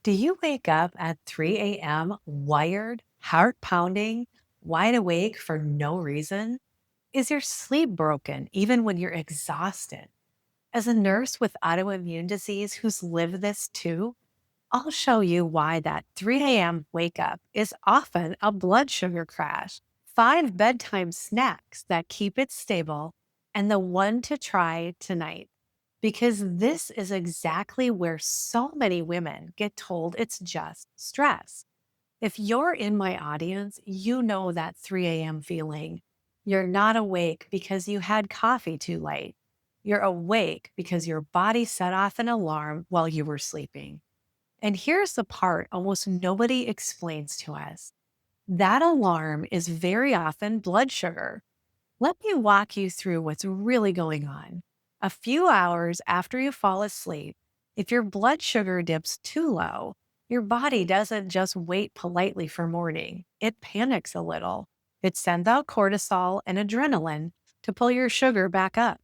Do you wake up at 3 a.m. wired, heart pounding, wide awake for no reason? Is your sleep broken even when you're exhausted? As a nurse with autoimmune disease who's lived this too, I'll show you why that 3 a.m. wake up is often a blood sugar crash, 5 bedtime snacks that keep it stable, and the one to try tonight. Because this is exactly where so many women get told it's just stress. If you're in my audience, you know that 3 a.m. feeling. You're not awake because you had coffee too late. You're awake because your body set off an alarm while you were sleeping. And here's the part almost nobody explains to us. That alarm is very often blood sugar. Let me walk you through what's really going on. A few hours after you fall asleep, if your blood sugar dips too low, your body doesn't just wait politely for morning. It panics a little. It sends out cortisol and adrenaline to pull your sugar back up.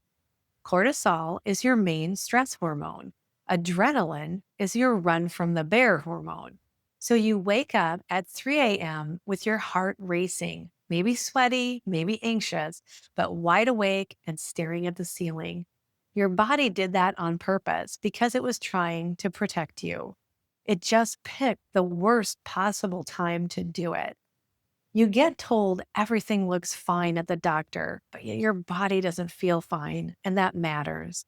Cortisol is your main stress hormone. Adrenaline is your run from the bear hormone. So you wake up at 3 a.m. with your heart racing, maybe sweaty, maybe anxious, but wide awake and staring at the ceiling. Your body did that on purpose because it was trying to protect you. It just picked the worst possible time to do it. You get told everything looks fine at the doctor, but yet your body doesn't feel fine, and that matters.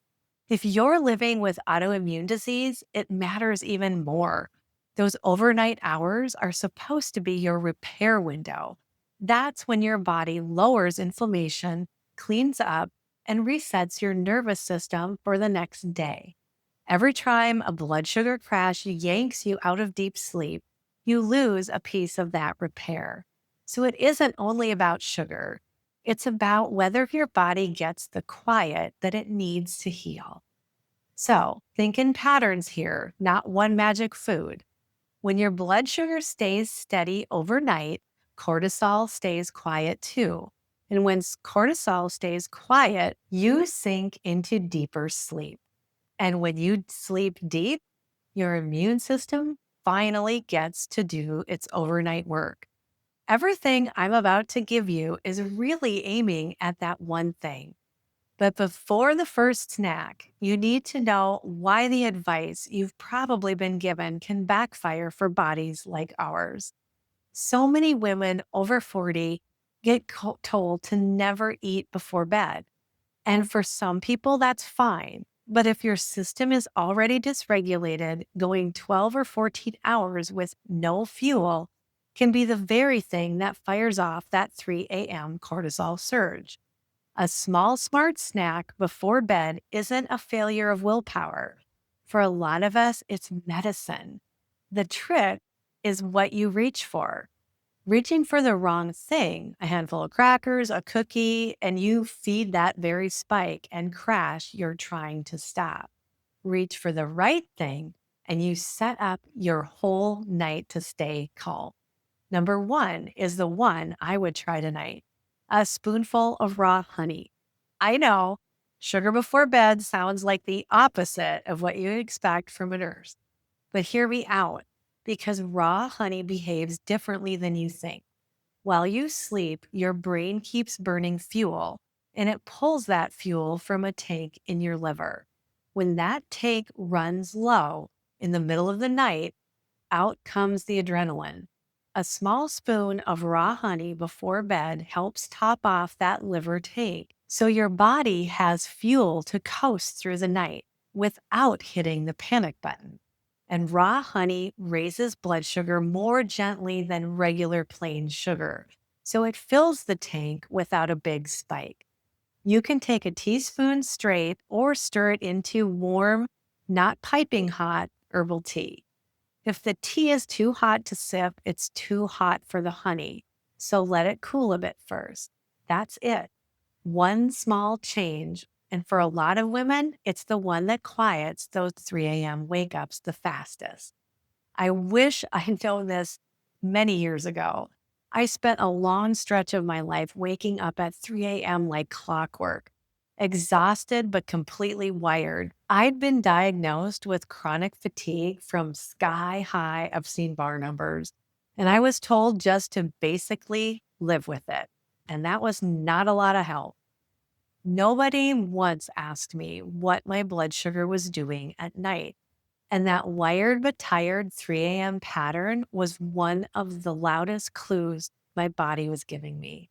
If you're living with autoimmune disease, it matters even more. Those overnight hours are supposed to be your repair window. That's when your body lowers inflammation, cleans up, and resets your nervous system for the next day. Every time a blood sugar crash yanks you out of deep sleep, you lose a piece of that repair. So it isn't only about sugar. It's about whether your body gets the quiet that it needs to heal. So think in patterns here, not one magic food. When your blood sugar stays steady overnight, cortisol stays quiet too. And when cortisol stays quiet, you sink into deeper sleep. And when you sleep deep, your immune system finally gets to do its overnight work. Everything I'm about to give you is really aiming at that one thing. But before the first snack, you need to know why the advice you've probably been given can backfire for bodies like ours. So many women over 40 get told to never eat before bed. And for some people, that's fine. But if your system is already dysregulated, going 12 or 14 hours with no fuel can be the very thing that fires off that 3 a.m. cortisol surge. A small, smart snack before bed isn't a failure of willpower. For a lot of us, it's medicine. The trick is what you reach for. Reaching for the wrong thing, a handful of crackers, a cookie, and you feed that very spike and crash you're trying to stop. Reach for the right thing, and you set up your whole night to stay calm. Number one is the one I would try tonight: a spoonful of raw honey. I know, sugar before bed sounds like the opposite of what you expect from a nurse. But hear me out, because raw honey behaves differently than you think. While you sleep, your brain keeps burning fuel, and it pulls that fuel from a tank in your liver. When that tank runs low in the middle of the night, out comes the adrenaline. A small spoon of raw honey before bed helps top off that liver tank, so your body has fuel to coast through the night without hitting the panic button. And raw honey raises blood sugar more gently than regular plain sugar, so it fills the tank without a big spike. You can take a teaspoon straight or stir it into warm, not piping hot herbal tea. If the tea is too hot to sip, it's too hot for the honey, so let it cool a bit first. That's it. One small change, and for a lot of women, it's the one that quiets those 3 a.m. wake ups the fastest. I wish I'd known this many years ago. I spent a long stretch of my life waking up at 3 a.m. like clockwork. exhausted but completely wired. I'd been diagnosed with chronic fatigue from sky high obscene bar numbers, and I was told just to basically live with it. And that was not a lot of help. Nobody once asked me what my blood sugar was doing at night. And that wired but tired 3 a.m. pattern was one of the loudest clues my body was giving me.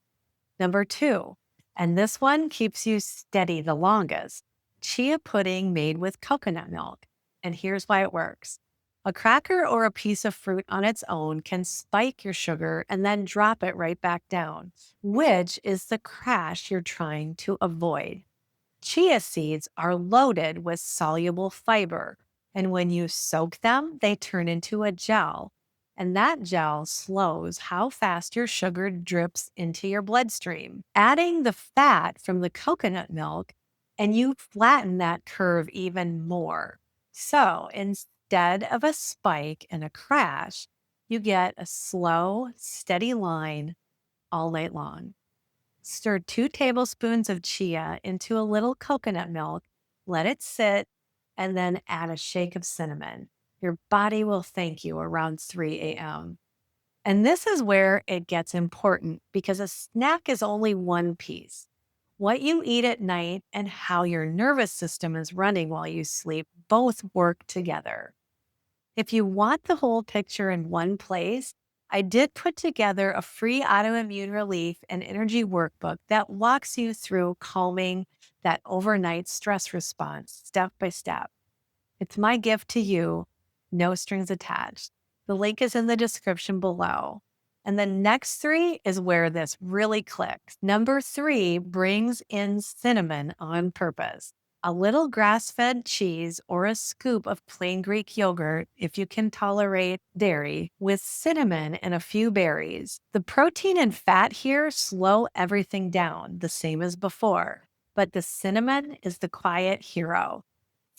Number two, and this one keeps you steady the longest, chia pudding made with coconut milk. And here's why it works. A cracker or a piece of fruit on its own can spike your sugar and then drop it right back down, which is the crash you're trying to avoid. Chia seeds are loaded with soluble fiber, and when you soak them, they turn into a gel. And that gel slows how fast your sugar drips into your bloodstream. Adding the fat from the coconut milk, and you flatten that curve even more. So instead of a spike and a crash, you get a slow, steady line all night long. Stir 2 tablespoons of chia into a little coconut milk, let it sit, and then add a shake of cinnamon. Your body will thank you around 3 a.m. And this is where it gets important because a snack is only one piece. What you eat at night and how your nervous system is running while you sleep both work together. If you want the whole picture in one place, I did put together a free autoimmune relief and energy workbook that walks you through calming that overnight stress response step by step. It's my gift to you, no strings attached. The link is in the description below. And the next three is where this really clicks. Number three brings in cinnamon on purpose. A little grass-fed cheese or a scoop of plain Greek yogurt, if you can tolerate dairy, with cinnamon and a few berries. The protein and fat here slow everything down, the same as before. But the cinnamon is the quiet hero.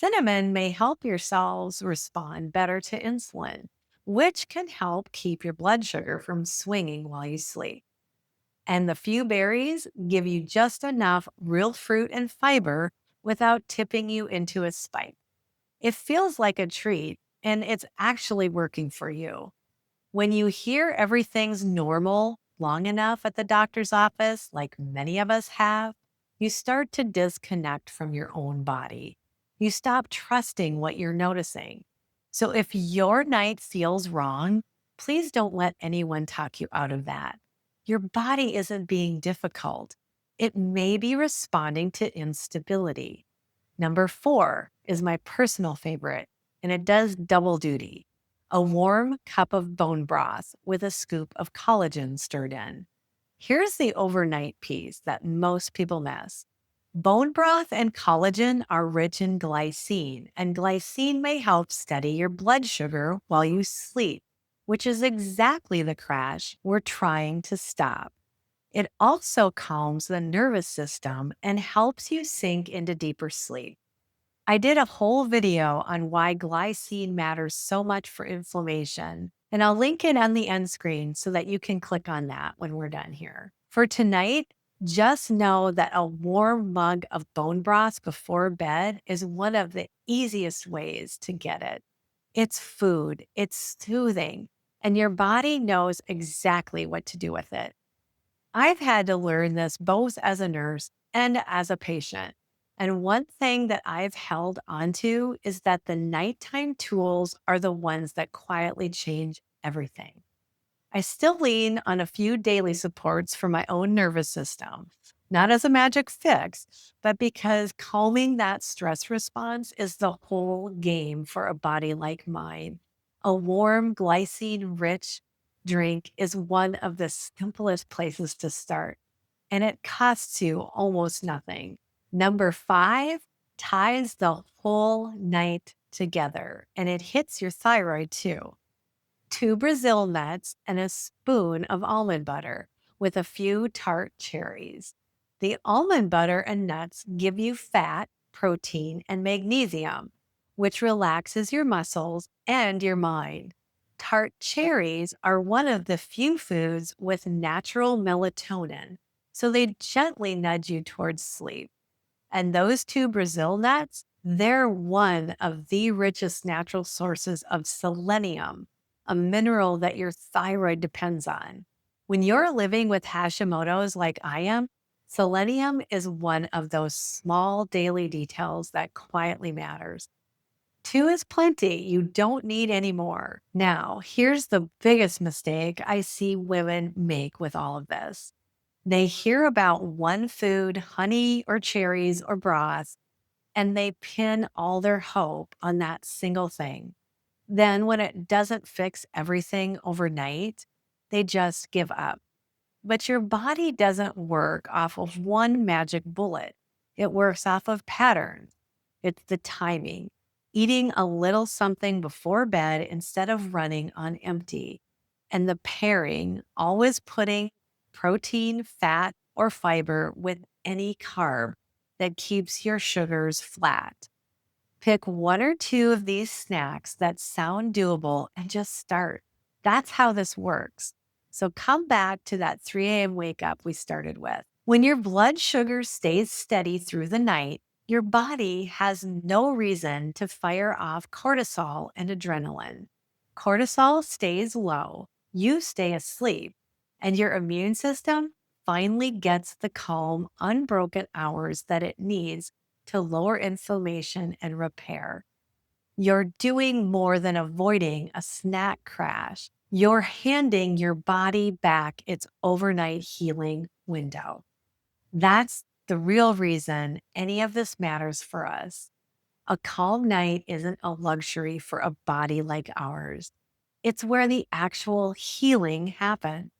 Cinnamon may help your cells respond better to insulin, which can help keep your blood sugar from swinging while you sleep. And the few berries give you just enough real fruit and fiber without tipping you into a spike. It feels like a treat, and it's actually working for you. When you hear everything's normal long enough at the doctor's office, like many of us have, you start to disconnect from your own body. You stop trusting what you're noticing. So if your night feels wrong, please don't let anyone talk you out of that. Your body isn't being difficult. It may be responding to instability. Number four is my personal favorite, and it does double duty. A warm cup of bone broth with a scoop of collagen stirred in. Here's the overnight piece that most people miss. Bone broth and collagen are rich in glycine, and glycine may help steady your blood sugar while you sleep, which is exactly the crash we're trying to stop. It also calms the nervous system and helps you sink into deeper sleep. I did a whole video on why glycine matters so much for inflammation, and I'll link it on the end screen so that you can click on that when we're done here. For tonight, just know that a warm mug of bone broth before bed is one of the easiest ways to get it. It's food, it's soothing, and your body knows exactly what to do with it. I've had to learn this both as a nurse and as a patient. And one thing that I've held onto is that the nighttime tools are the ones that quietly change everything. I still lean on a few daily supports for my own nervous system, not as a magic fix, but because calming that stress response is the whole game for a body like mine. A warm, glycine rich drink is one of the simplest places to start, and it costs you almost nothing. Number five ties the whole night together, and it hits your thyroid too. 2 Brazil nuts, and a spoon of almond butter with a few tart cherries. The almond butter and nuts give you fat, protein, and magnesium, which relaxes your muscles and your mind. Tart cherries are one of the few foods with natural melatonin, so they gently nudge you towards sleep. And those two Brazil nuts, they're one of the richest natural sources of selenium, a mineral that your thyroid depends on. When you're living with Hashimoto's like I am, selenium is one of those small daily details that quietly matters. Two is plenty. You don't need any more. Now, here's the biggest mistake I see women make with all of this. They hear about one food, honey or cherries or broth, and they pin all their hope on that single thing. Then, when it doesn't fix everything overnight, they just give up. But your body doesn't work off of one magic bullet. It works off of patterns. It's the timing. Eating a little something before bed instead of running on empty. And the pairing, always putting protein, fat, or fiber with any carb that keeps your sugars flat. Pick one or two of these snacks that sound doable and just start. That's how this works. So come back to that 3 a.m. wake up we started with. When your blood sugar stays steady through the night, your body has no reason to fire off cortisol and adrenaline. Cortisol stays low, you stay asleep, and your immune system finally gets the calm, unbroken hours that it needs to lower inflammation and repair. You're doing more than avoiding a snack crash. You're handing your body back its overnight healing window. That's the real reason any of this matters for us. A calm night isn't a luxury for a body like ours. It's where the actual healing happens.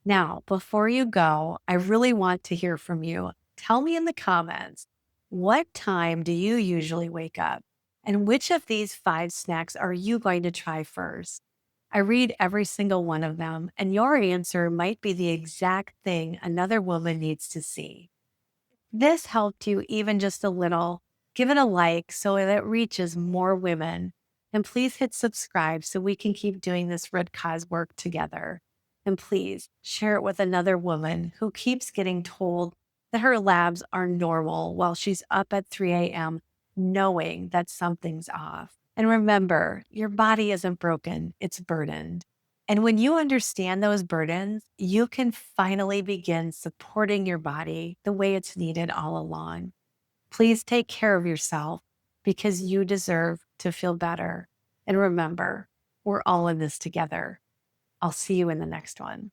Now, before you go, I really want to hear from you. Tell me in the comments, what time do you usually wake up? And which of these five snacks are you going to try first? I read every single one of them, and your answer might be the exact thing another woman needs to see. This helped you even just a little. Give it a like so that it reaches more women. And please hit subscribe so we can keep doing this red cause work together. And please share it with another woman who keeps getting told that her labs are normal while she's up at 3 a.m. knowing that something's off. And remember, your body isn't broken, it's burdened. And when you understand those burdens, you can finally begin supporting your body the way it's needed all along. Please take care of yourself because you deserve to feel better. And remember, we're all in this together. I'll see you in the next one.